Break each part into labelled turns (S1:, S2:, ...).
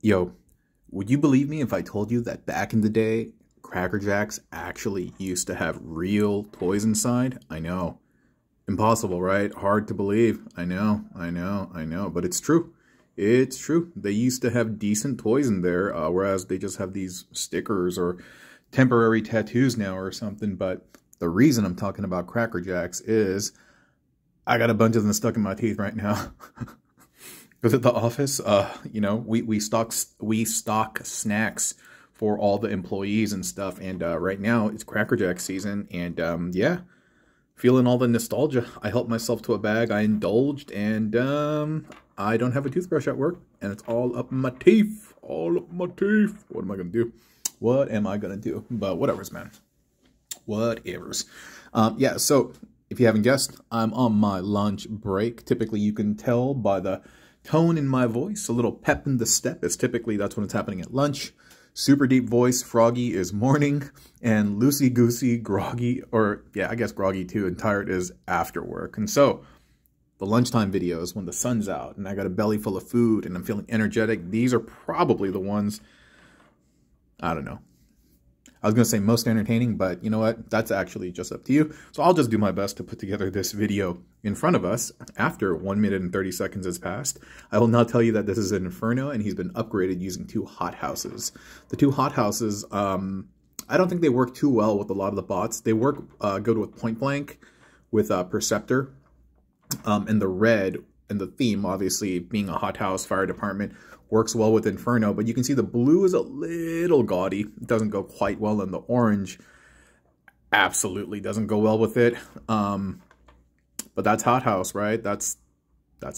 S1: Yo, would you believe me if I told you that back in the day, Cracker Jacks actually used to have real toys inside? I know. Impossible, right? Hard to believe. I know. But it's true. It's true. They used to have decent toys in there, whereas they just have these stickers or temporary tattoos now or something. But the reason I'm talking about Cracker Jacks is I got a bunch of them stuck in my teeth right now. Because at the office, you know, we stock snacks for all the employees and stuff. And right now it's Cracker Jack season, and yeah, feeling all the nostalgia. I helped myself to a bag. I indulged, and I don't have a toothbrush at work, and it's all up my teeth. All up my teeth. What am I gonna do? What am I gonna do? But whatever's, man. Whatever's. Yeah. So if you haven't guessed, I'm on my lunch break. Typically, you can tell by the tone in my voice, a little pep in the step is typically that's when it's happening at lunch. Super deep voice, froggy is morning, and loosey-goosey, groggy, or yeah, I guess groggy too, and tired is after work. And so the lunchtime videos when the sun's out and I got a belly full of food and I'm feeling energetic, these are probably the ones, I don't know. I was going to say most entertaining, but you know what? That's actually just up to you. So I'll just do my best to put together this video in front of us after 1 minute and 30 seconds has passed. I will now tell you that this is an Inferno, and he's been upgraded using 2 hothouses. The 2 hothouses, I don't think they work too well with a lot of the bots. They work good with Point Blank, with Perceptor, and the red, and the theme, obviously, being a hothouse fire department, works well with Inferno, but you can see the blue is a little gaudy. It doesn't go quite well, and the orange absolutely doesn't go well with it. But that's hothouse, right? That's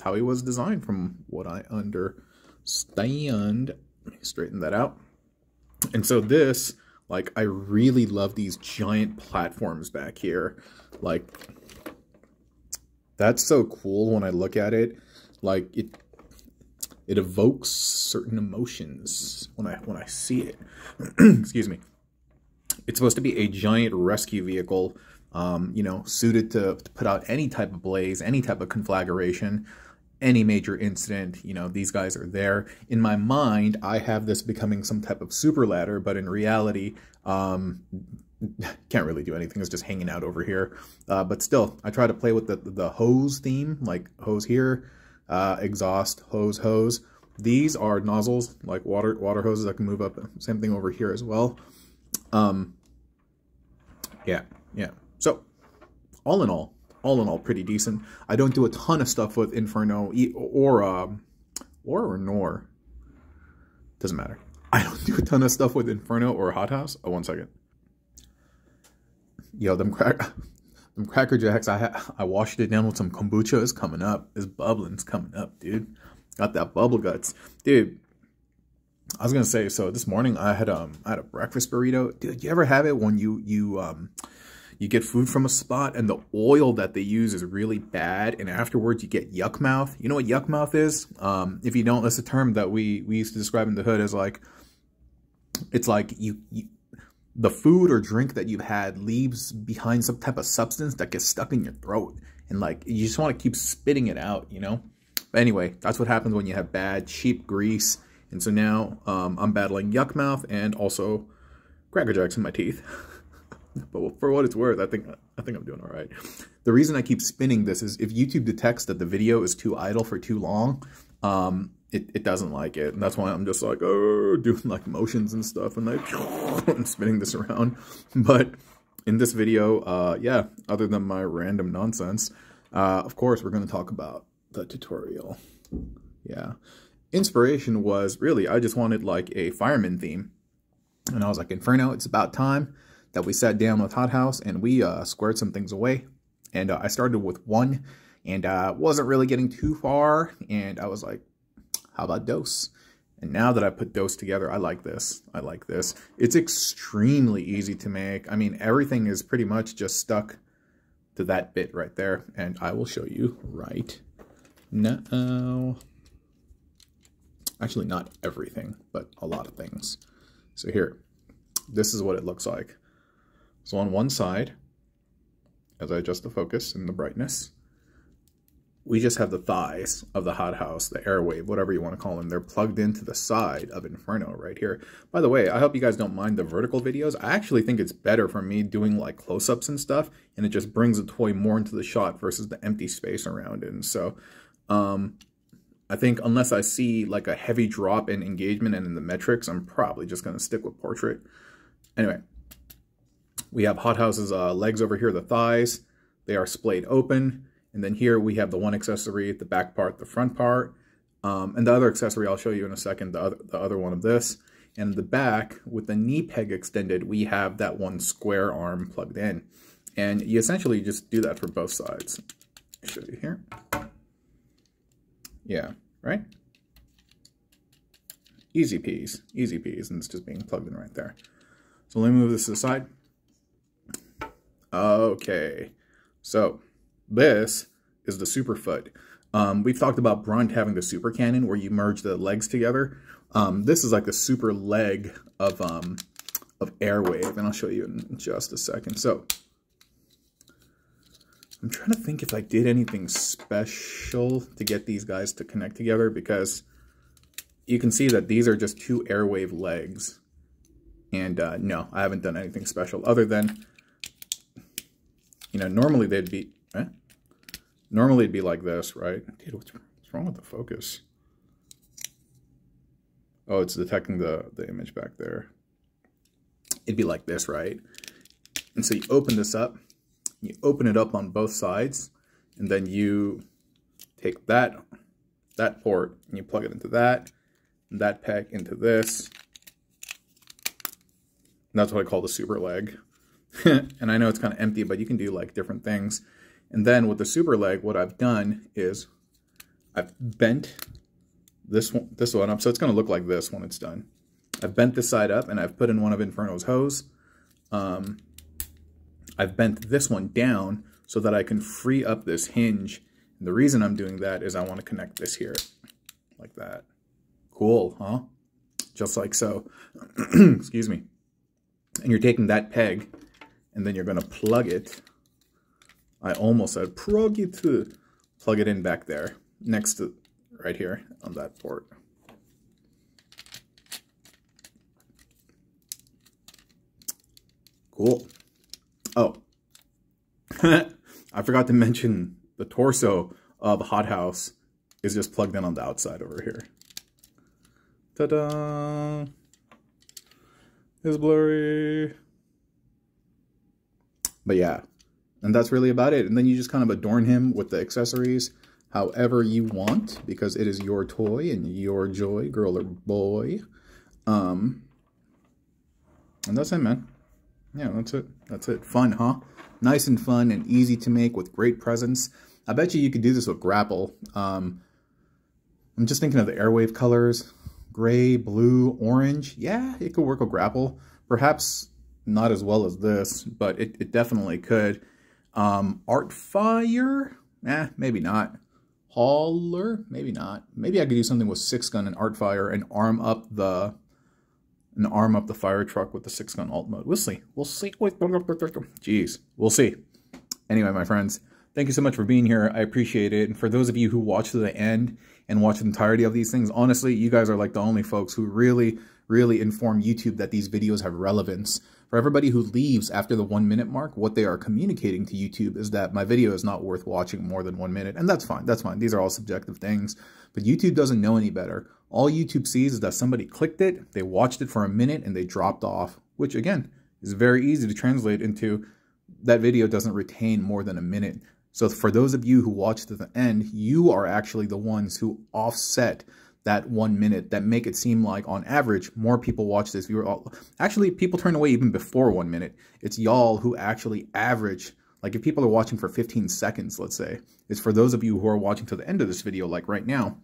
S1: how he was designed from what I understand. Let me straighten that out. And so this, like, I really love these giant platforms back here. Like, that's so cool when I look at it. Like, it evokes certain emotions when I see it. Excuse me. It's supposed to be a giant rescue vehicle, you know, suited to put out any type of blaze, any type of conflagration, any major incident. You know, these guys are there. In my mind, I have this becoming some type of super ladder, but in reality, can't really do anything. It's just hanging out over here. But still, I try to play with the hose theme, like hose here, exhaust, hose. These are nozzles, like water hoses that can move up. Same thing over here as well. Yeah. So, all in all, pretty decent. I don't do a ton of stuff with Inferno or Nor. Doesn't matter. I don't do a ton of stuff with Inferno or Hothouse. Oh, 1 second. Yo, them Cracker Jacks, I washed it down with some kombucha. It's coming up. It's bubbling. It's coming up, dude. Got that bubble guts. Dude, I was going to say, so this morning I had a breakfast burrito. Dude, you ever have it when you get food from a spot and the oil that they use is really bad, and afterwards you get yuck mouth? You know what yuck mouth is? If you don't, that's a term that we used to describe in the hood as like, it's like the food or drink that you've had leaves behind some type of substance that gets stuck in your throat. And like, you just want to keep spitting it out, you know? But anyway, that's what happens when you have bad, cheap grease. And so now I'm battling yuck mouth and also Cracker Jacks in my teeth. But for what it's worth, I think I'm doing all right. The reason I keep spinning this is if YouTube detects that the video is too idle for too long, it doesn't like it. And that's why I'm just like, oh, doing like motions and stuff and like and spinning this around. But in this video, yeah, other than my random nonsense, of course, we're going to talk about the tutorial. Yeah. Inspiration was really, I just wanted like a fireman theme. And I was like, Inferno, it's about time that we sat down with Hothouse and we squared some things away. And I started with 1 and wasn't really getting too far. And I was like, how about dose? And now that I put dose together, I like this. I like this. It's extremely easy to make. I mean, everything is pretty much just stuck to that bit right there. And I will show you right now. Actually, not everything, but a lot of things. So here, this is what it looks like. So on one side, as I adjust the focus and the brightness, we just have the thighs of the hothouse, the airwave, whatever you want to call them. They're plugged into the side of Inferno right here. By the way, I hope you guys don't mind the vertical videos. I actually think it's better for me doing like close-ups and stuff, and it just brings the toy more into the shot versus the empty space around it. And so I think unless I see like a heavy drop in engagement and in the metrics, I'm probably just going to stick with portrait. Anyway, we have Hothouse's legs over here, the thighs. They are splayed open. And then here we have the one accessory, the back part, the front part. And the other accessory I'll show you in a second, the other one of this. And the back, with the knee peg extended, we have that one square arm plugged in. And you essentially just do that for both sides. I'll show you here. Yeah, right? Easy peas, and it's just being plugged in right there. So let me move this to the side. Okay, so this is the super foot. We've talked about Brunt having the super cannon where you merge the legs together. This is like the super leg of Airwave, and I'll show you in just a second. So I'm trying to think if I did anything special to get these guys to connect together, because you can see that these are just two Airwave legs. And no, I haven't done anything special other than, you know, normally they'd be, normally it'd be like this, right? Dude, what's wrong with the focus? Oh, it's detecting the image back there. It'd be like this, right? And so you open this up, you open it up on both sides, and then you take that port and you plug it into that, and that peg into this. And that's what I call the super leg. And I know it's kind of empty, but you can do like different things. And then with the super leg, what I've done is I've bent this one up, so it's going to look like this when it's done. I've bent this side up, and I've put in one of Inferno's hose. I've bent this one down so that I can free up this hinge. And the reason I'm doing that is I want to connect this here, like that. Cool, huh? Just like so. Excuse me. And you're taking that peg, and then you're going to plug it. I almost said plug it in back there, next to, right here on that port. Cool. Oh, I forgot to mention the torso of Hothouse is just plugged in on the outside over here. Ta-da! It's blurry. But yeah, and that's really about it. And then you just kind of adorn him with the accessories however you want, because it is your toy and your joy, girl or boy. And that's it, man. Yeah, that's it. That's it. Fun, huh? Nice and fun and easy to make with great presence. I bet you could do this with Grapple. I'm just thinking of the Airwave colors. Gray, blue, orange. Yeah, it could work with Grapple. Perhaps not as well as this, but it definitely could. Artfire? Maybe not. Hauler? Maybe not. Maybe I could do something with 6-gun and Artfire and arm up the fire truck with the 6-gun alt mode. We'll see. We'll see. Jeez. We'll see. Anyway, my friends, thank you so much for being here. I appreciate it. And for those of you who watch to the end and watch the entirety of these things, honestly, you guys are like the only folks who really inform YouTube that these videos have relevance. For everybody who leaves after the 1 minute mark, what they are communicating to YouTube is that my video is not worth watching more than 1 minute. And that's fine. That's fine. These are all subjective things. But YouTube doesn't know any better. All YouTube sees is that somebody clicked it, they watched it for a minute, and they dropped off. Which, again, is very easy to translate into that video doesn't retain more than a minute. So for those of you who watch to the end, you are actually the ones who offset that 1 minute, that make it seem like on average more people watch this viewer. Actually, people turn away even before 1 minute. It's y'all who actually average, like if people are watching for 15 seconds, let's say, it's for those of you who are watching to the end of this video, like right now,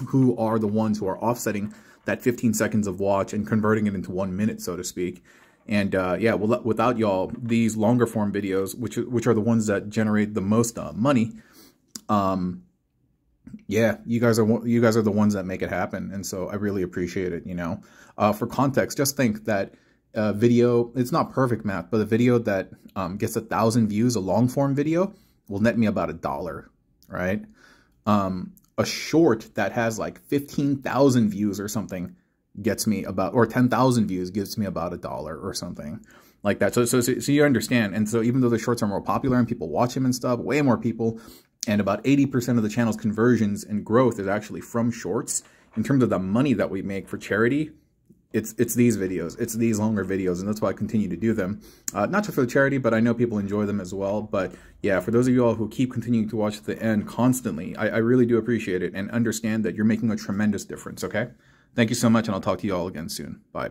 S1: who are the ones who are offsetting that 15 seconds of watch and converting it into 1 minute, so to speak. And yeah, well, without y'all, these longer form videos, which are the ones that generate the most money, yeah, you guys are the ones that make it happen. And so I really appreciate it, you know. For context, just think that video, it's not perfect math, but a video that gets 1,000 views, a long form video, will net me about $1, right? A short that has like 15,000 views or something gets me about, or 10,000 views gives me about $1 or something like that. So you understand. And so even though the shorts are more popular and people watch them and stuff, way more people, and about 80% of the channel's conversions and growth is actually from shorts. In terms of the money that we make for charity, it's these videos, it's these longer videos, and that's why I continue to do them. Not just for the charity, but I know people enjoy them as well. But yeah, for those of you all who keep continuing to watch to the end constantly, I really do appreciate it and understand that you're making a tremendous difference, okay? Thank you so much, and I'll talk to you all again soon. Bye.